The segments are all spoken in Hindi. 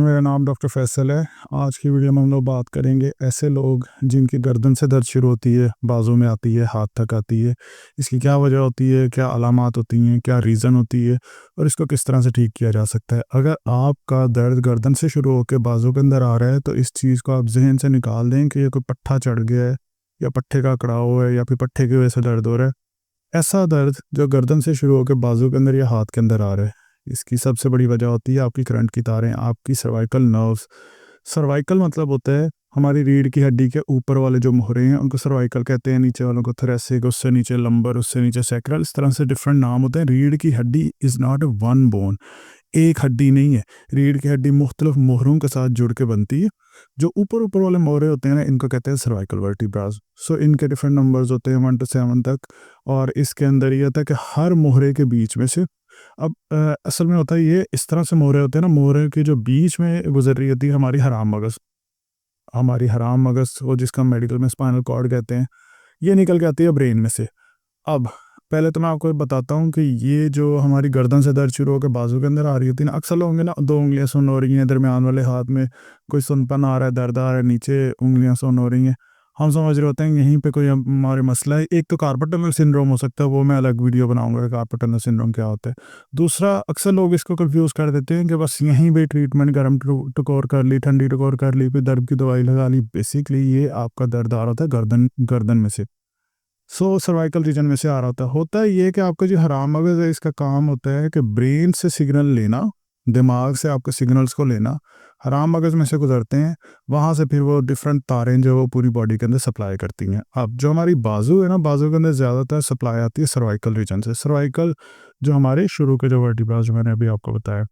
मेरा नाम डॉक्टर फैसल है। आज की वीडियो में हम लोग बात करेंगे ऐसे लोग जिनकी गर्दन से दर्द शुरू होती है, बाजू में आती है, हाथ तक आती है। इसकी क्या वजह होती है, क्या अलामात होती हैं, क्या रीज़न होती है और इसको किस तरह से ठीक किया जा सकता है। अगर आपका दर्द गर्दन से शुरू होकर बाजू के अंदर आ रहा है तो इस चीज़ को आप जहन से निकाल दें कि ये कोई पट्ठा चढ़ गया है या पट्ठे का कड़ाव है या फिर पट्ठे की वजह से दर्द हो रहा है। ऐसा दर्द जो गर्दन से शुरू होकर बाजू के अंदर या हाथ के अंदर आ रहा है, इसकी सबसे बड़ी वजह होती है आपकी करंट की तारें, आपकी सर्वाइकल नर्व्स। सर्वाइकल मतलब होता है हमारी रीढ़ की हड्डी के ऊपर वाले जो मोहरे हैं उनको सर्वाइकल कहते हैं, नीचे वालों को थोरैसिक, उससे नीचे लंबर, उससे नीचे सैक्रल, इस तरह से डिफरेंट नाम होते हैं। रीढ़ की हड्डी is not a one bone, एक हड्डी नहीं है। रीढ़ की हड्डी मुख्तलिफ मोहरों के साथ जुड़ के बनती है। जो ऊपर ऊपर वाले मोहरे होते हैं ना, इनको कहते हैं सर्वाइकल वर्टिब्रास। सो इनके डिफरेंट नंबर्स होते हैं 1 to 7 तक। और इसके अंदर ये होता है कि हर मोहरे के बीच में से अब असल में होता है ये इस तरह से मोहरे होते हैं ना, मोहरे के जो बीच में गुजर रही होती है हमारी हराम मगज़। हमारी हराम मगज़ वो जिसका मेडिकल में स्पाइनल कॉर्ड कहते हैं, ये निकल के आती है ब्रेन में से। अब पहले तो मैं आपको बताता हूँ कि ये जो हमारी गर्दन से दर्द शुरू होकर बाजू के अंदर आ रही होती है ना, अक्सर लोग होंगे ना 2 उंगलियाँ सुन्न हो रही हैं, दरमियान वाले हाथ में कोई सुनपन आ रहा है, दर्द आ रहा है, नीचे उंगलियाँ सुन्न हो रही हैं। हम समझ रहे होते हैं यहीं पे कोई हमारे मसला है। एक तो कार्पल टनल सिंड्रोम हो सकता है, वो मैं अलग वीडियो बनाऊंगा कि कार्पल टनल सिंड्रोम क्या होता है। दूसरा, अक्सर लोग इसको कंफ्यूज कर देते हैं कि बस यहीं पे ट्रीटमेंट, गर्म टकोर कर ली, ठंडी टकोर कर ली, फिर दर्द की दवाई लगा ली। बेसिकली ये आपका दर्द आ रहा होता है गर्दन गर्दन में से, सर्वाइकल रीजन में से आ रहा होता है ये कि आपका जो हराम मगज़ है, इसका काम होता है कि ब्रेन से सिग्नल लेना, दिमाग से आपके सिग्नल्स को लेना, हराम मगज़ में से गुजरते हैं, वहाँ से फिर वो डिफरेंट तारें जो वो पूरी बॉडी के अंदर सप्लाई करती हैं। अब जो हमारी बाजू है ना, बाजू के अंदर ज़्यादातर सप्लाई आती है सर्वाइकल रीजन से। सर्वाइकल जो हमारे शुरू के जो वर्टिब्रास जो मैंने अभी आपको बताया।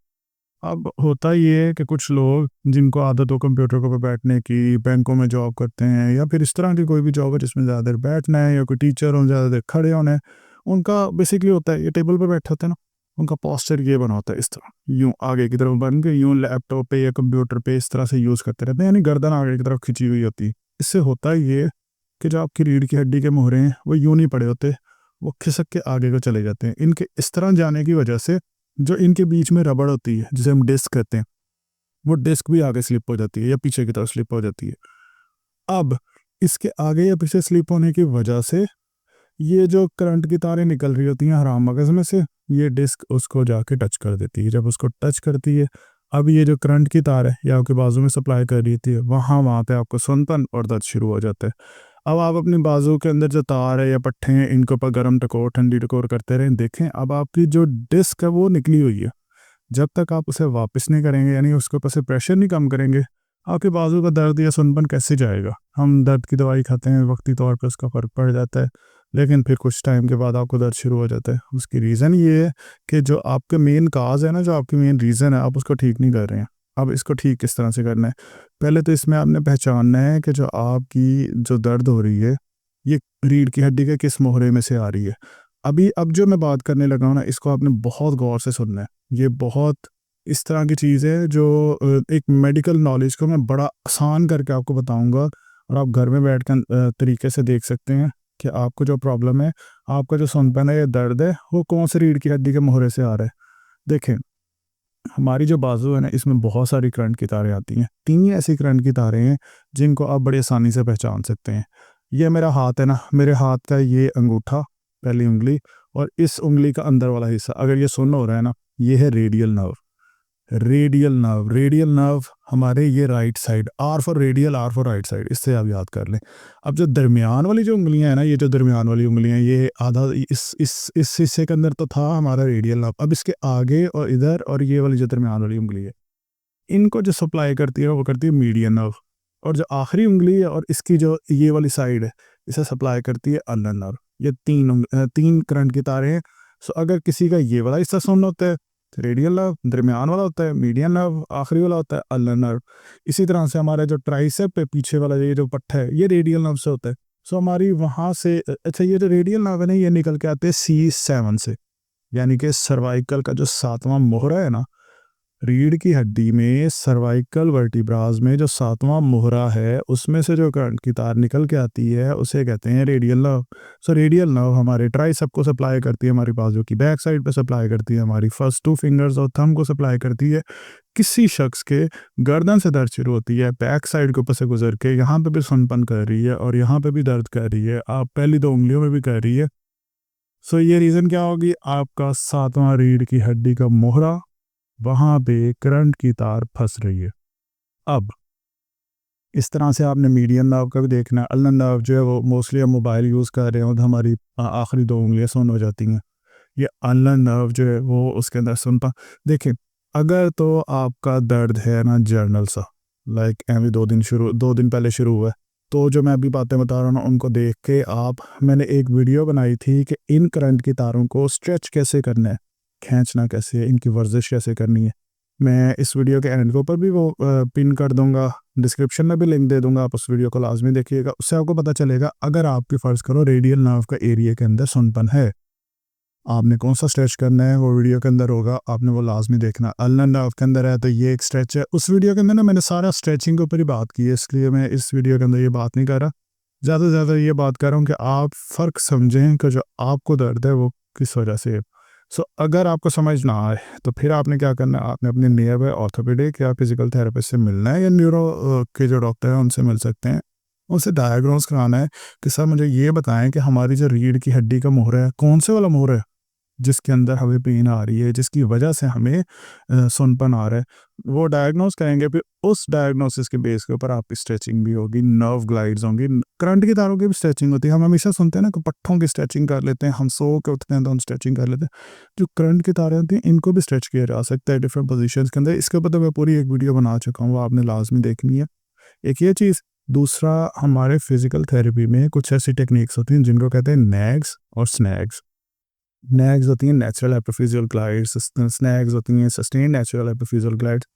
अब होता ये है कि कुछ लोग जिनको आदत हो कंप्यूटर के पे बैठने की, बैंकों में जॉब करते हैं या फिर इस तरह की कोई भी जॉब है जिसमें ज़्यादा देर बैठना है, या कोई टीचर हो ज़्यादा देर खड़े होना है, उनका बेसिकली होता है ये टेबल पे बैठे होते हैं ना, उनका पोस्चर ये बना होता है इस तरह, यूँ आगे की तरफ बन के यूँ लैपटॉप पे या कंप्यूटर पे इस तरह से यूज़ करते रहते हैं, यानी गर्दन आगे की तरफ खिंची हुई होती है। इससे होता ये कि जो आपकी रीढ़ की हड्डी के मोहरे हैं वो यूँ नहीं पड़े होते, वो खिसक के आगे को चले जाते हैं। इनके इस तरह जाने की वजह से जो इनके बीच में रबड़ होती है जिसे हम डिस्क कहते हैं, वो डिस्क भी आगे स्लिप हो जाती है या पीछे की तरफ स्लिप हो जाती है। अब इसके आगे या पीछे स्लिप होने की वजह से ये जो करंट की तारें निकल रही होती हैं हराम मगज़ में से, ये डिस्क उसको जाके टच कर देती है। जब उसको टच करती है, अब ये जो करंट की तार है या आपके बाजू में सप्लाई कर रही थी, वहाँ पे आपको सुनपन और दर्द शुरू हो जाता है। अब आप अपनी बाजू के अंदर जो तार है या पट्टे हैं, इनके ऊपर गर्म टकोर, ठंडी टकोर करते रहें। देखें, अब आपकी जो डिस्क है वो निकली हुई है। जब तक आप उसे वापस नहीं करेंगे, यानी उसके ऊपर से प्रेशर नहीं कम करेंगे, आपके बाजू का दर्द या सुनपन कैसे जाएगा। हम दर्द की दवाई खाते हैं, वक्ती तौर पर उसका फ़र्क पड़ जाता है, लेकिन फिर कुछ टाइम के बाद आपको दर्द शुरू हो जाता है। उसकी रीज़न ये है कि जो आपके मेन काज़ है ना, जो आपकी मेन रीज़न है, आप उसको ठीक नहीं कर रहे हैं। अब इसको ठीक किस तरह से करना है? पहले तो इसमें आपने पहचानना है कि जो आपकी जो दर्द हो रही है, ये रीढ़ की हड्डी के किस मोहरे में से आ रही है। अब जो मैं बात करने लगा हूँ ना, इसको आपने बहुत गौर से सुनना है। ये बहुत इस तरह की चीज़ है जो एक मेडिकल नॉलेज को मैं बड़ा आसान करके आपको बताऊँगा और आप घर में बैठ कर तरीके से देख सकते हैं कि आपको जो प्रॉब्लम है, आपका जो सुनपन है या दर्द है, वो कौन से रीढ़ की हड्डी के मोहरे से आ रहा है। देखें, हमारी जो बाजू है ना, इसमें बहुत सारी करंट की तारें आती हैं। 3 ऐसी करंट की तारें हैं जिनको आप बड़ी आसानी से पहचान सकते हैं। ये मेरा हाथ है ना, मेरे हाथ का ये अंगूठा, पहली उँगली, और इस उँगली का अंदर वाला हिस्सा अगर ये सुन्न हो रहा है ना, ये है रेडियल नर्व। रेडियल नर्व हमारे ये right side, R for radial, R for right side, इससे आप याद कर लें। अब जो दरमियान वाली जो उंगलियां हैं ना, ये जो दरमियान वाली उंगलियां, ये आधा इस हिस्से के अंदर तो था हमारा रेडियल नर्व। अब इसके आगे और इधर और ये वाली जो दरमियान वाली उंगली है, इनको जो सप्लाई करती है वो करती है मीडियन नर्व। और जो आखिरी उंगली है और इसकी जो ये वाली साइड है, इसे सप्लाई करती है अल्नर नर्व। ये 3 करंट की तारें हैं। सो अगर किसी का ये वाला हिस्सा सुन्न होता है, रेडियल नर्व, दरमियान वाला होता है मीडियन नर्व, आखिरी वाला होता है अल्नर नर्व। इसी तरह से हमारा जो ट्राइसेप है, पीछे वाला ये जो पट्टा है, ये रेडियल नर्व से होता है। सो हमारी वहाँ से अच्छा, ये जो रेडियल नर्व है ना, ये निकल के आते हैं C7 से, यानी कि सर्वाइकल का जो 7वां मोहरा है ना, रीढ़ की हड्डी में सर्वाइकल वर्टिब्रास में जो 7वां मोहरा है, उसमें से जो करंट की तार निकल के आती है उसे कहते हैं radial nerve. So radial nerve हमारे ट्राइसेप को सप्लाई करती है, हमारी बाजू की बैक साइड पे सप्लाई करती है, हमारी फर्स्ट 2 फिंगर्स और थंब को सप्लाई करती है। किसी शख्स के गर्दन से दर्द शुरू होती है, बैक साइड के ऊपर से गुजर के यहाँ पे भी सुनपन कर रही है और यहाँ पे भी दर्द कर रही है, आप पहली 2 उंगलियों में भी कर रही है। सो ये रीज़न क्या होगी, आपका 7वां रीढ़ की हड्डी का मोहरा, वहाँ पे करंट की तार फंस रही है। अब इस तरह से आपने मीडियन नर्व का भी देखना है। अल्नर नर्व जो है वो मोस्टली हम मोबाइल यूज़ कर रहे हो तो हमारी आखिरी 2 उंगलियां सुन हो जाती हैं। ये अल्नर नर्व जो है वो उसके अंदर सुनता। देखें, अगर तो आपका दर्द है ना जर्नल सा, लाइक अभी 2 दिन पहले शुरू हुआ है, तो जो मैं अभी बातें बता रहा हूँ ना उनको देख के मैंने एक वीडियो बनाई थी कि इन करंट की तारों को स्ट्रेच कैसे करना है, खींचना कैसे है, इनकी वर्जिश कैसे करनी है। मैं इस वीडियो के एंड के ऊपर भी वो पिन कर दूंगा, डिस्क्रिप्शन में भी लिंक दे दूंगा, आप उस वीडियो को लाजमी देखिएगा। उससे आपको पता चलेगा अगर आपकी फ़र्ज़ करो रेडियल नर्व का एरिया के अंदर सुनपन है, आपने कौन सा स्ट्रेच करना है, वो वीडियो के अंदर होगा, आपने वो लाजमी देखना। अल्नर नर्व के अंदर है तो ये एक स्ट्रेच है। उस वीडियो के अंदर ना मैंने सारा स्ट्रेचिंग के ऊपर ही बात की है, इसलिए मैं इस वीडियो के अंदर ये बात नहीं कर रहा। ज़्यादा से ज़्यादा ये बात कर रहा हूँ कि आप फ़र्क समझें कि जो आपको दर्द है वो किस वजह से है। सो अगर आपको समझ ना आए तो फिर आपने क्या करना है, आपने अपने नियर बाय ऑर्थोपेडिक या फिजिकल थेरेपिस्ट से मिलना है, या न्यूरो के जो डॉक्टर हैं उनसे मिल सकते हैं। उनसे डायग्नोस कराना है कि सर मुझे ये बताएं कि हमारी जो रीढ़ की हड्डी का मोहरा है, कौन से वाला मोहरा है जिसके अंदर हमें पेन आ रही है, जिसकी वजह से हमें सुनपन आ रहा है। वो डायग्नोस करेंगे, फिर उस डायग्नोसिस के बेस के ऊपर आपकी स्ट्रेचिंग भी होगी, नर्व ग्लाइड्स होंगी, करंट की तारों की भी स्ट्रेचिंग होती है। हम हमेशा सुनते हैं ना कि पट्ठों की स्ट्रेचिंग कर लेते हैं, हम सो के उठते हैं तो हम स्ट्रेचिंग कर लेते हैं। जो करंट की तारें होती हैं इनको भी स्ट्रेच किया जा सकता है डिफरेंट पोजिशन के अंदर। इसके ऊपर तो मैं पूरी एक वीडियो बना चुका हूँ, वो आपने लाजमी देखनी है। एक ये चीज़। दूसरा, हमारे फिजिकल थेरेपी में कुछ ऐसी टेक्निक्स होती हैं जिनको कहते हैं नैग्स और स्नैग्स। नैग्स होती हैं नेचुरल एपिफिजियल ग्लाइड्स, स्नैग्स होती हैं सस्टेन नेचुरल एपिफिजियल ग्लाइड्स।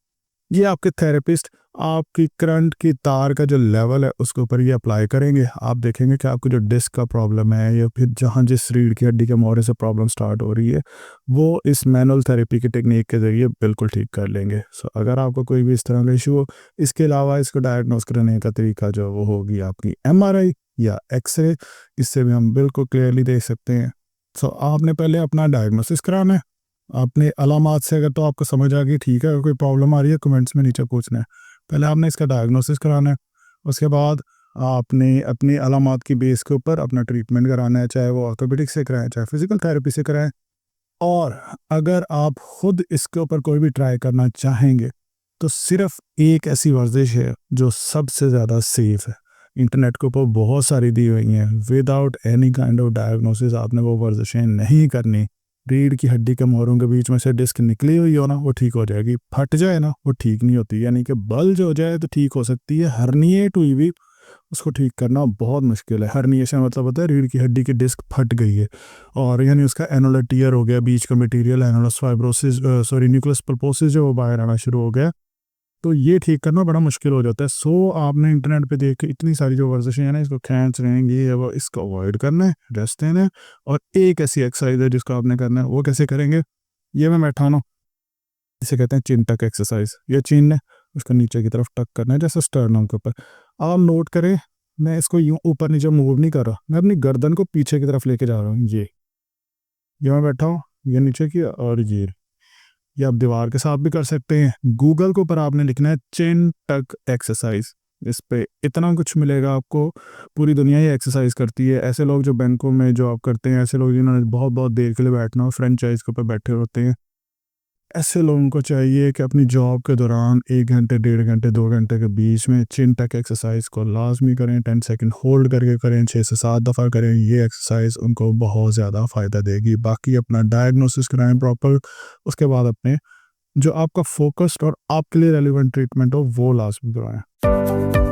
ये आपके थेरेपिस्ट आपकी करंट की तार का जो लेवल है उसके ऊपर ये अप्लाई करेंगे। आप देखेंगे कि आपको जो डिस्क का प्रॉब्लम है या फिर जहाँ जिस रीढ़ की हड्डी के मोहरे से प्रॉब्लम स्टार्ट हो रही है, वो इस मैनुअल थेरेपी की टेक्निक के ज़रिए बिल्कुल ठीक कर लेंगे। सो अगर आपको कोई भी इस तरह का इशू हो, इसके अलावा इसको डायग्नोस करने का तरीका जो वो होगी आपकी MRI या एक्सरे, इससे भी हम बिल्कुल क्लियरली देख सकते हैं। सो आपने पहले अपना डायग्नोसिस कराना है। आपने अलामात से अगर तो आपको समझ आ गई ठीक है, अगर कोई प्रॉब्लम आ रही है कमेंट्स में नीचे पूछना है। पहले आपने इसका डायग्नोसिस कराना है, उसके बाद आपने अपनी अलामात की बेस के ऊपर अपना ट्रीटमेंट कराना है, चाहे वो ऑर्थोपेडिक से कराएं चाहे फिजिकल थेरेपी से कराएं। और अगर आप खुद इसके ऊपर कोई भी ट्राई करना चाहेंगे तो सिर्फ एक ऐसी वर्जिश है जो सबसे ज़्यादा सेफ़ है, इंटरनेट के ऊपर बहुत सारी दी हुई हैं, without any kind of diagnosis आपने वो वर्जिशें नहीं करनी। रीढ़ की हड्डी के मोहरों के बीच में से डिस्क निकली हुई हो ना, वो ठीक हो जाएगी। फट जाए ना, वो ठीक नहीं होती, यानी कि बल्ज हो जाए तो ठीक हो सकती है, हर्निएट हुई भी उसको ठीक करना बहुत मुश्किल है। हर्निएशन मतलब होता है रीढ़ की हड्डी की डिस्क फट गई है और यानी उसका एनुलर टियर हो गया, बीच का मटेरियल एनुलस फाइब्रोसिस न्यूक्लियस पल्पोसिस जो वो बाहर आना शुरू हो गया, तो ये ठीक करना बड़ा मुश्किल हो जाता है। सो आपने इंटरनेट पे देख के इतनी सारी जो वर्जिशें हैं ना, इसको खींच रहेंगे ये वो, इसको अवॉइड करना है, रेस्ट देना है। और एक ऐसी एक्सरसाइज है जिसको आपने करना है, वो कैसे करेंगे, ये मैं बैठा हूँ, इसे कहते हैं चिन टक एक्सरसाइज। ये चिन है उसको नीचे की तरफ टक करना है जैसे स्टर्नम के ऊपर। आप नोट करें, मैं इसको यूँ ऊपर नीचे मूव नहीं कर रहा, मैं अपनी गर्दन को पीछे की तरफ लेके जा रहा हूँ। ये मैं बैठा हूँ, ये नीचे की और ये आप दीवार के साथ भी कर सकते हैं। गूगल के ऊपर आपने लिखना है चिन टक एक्सरसाइज, इस पे इतना कुछ मिलेगा आपको। पूरी दुनिया ही एक्सरसाइज करती है। ऐसे लोग जो बैंकों में जॉब करते हैं, ऐसे लोग जिन्होंने बहुत बहुत देर के लिए बैठना हो, फ्रेंचाइज के ऊपर बैठे होते हैं, ऐसे लोगों को चाहिए कि अपनी जॉब के दौरान 1 घंटे 1.5 घंटे 2 घंटे के बीच में चिन टक एक्सरसाइज को लाजमी करें। 10 सेकंड होल्ड करके करें, 6 से 7 दफ़ा करें। ये एक्सरसाइज उनको बहुत ज़्यादा फ़ायदा देगी। बाकी अपना डायग्नोसिस कराएं प्रॉपर, उसके बाद अपने जो आपका फोकस्ड और आपके लिए रेलिवेंट ट्रीटमेंट हो वो लाजमी करवाएं।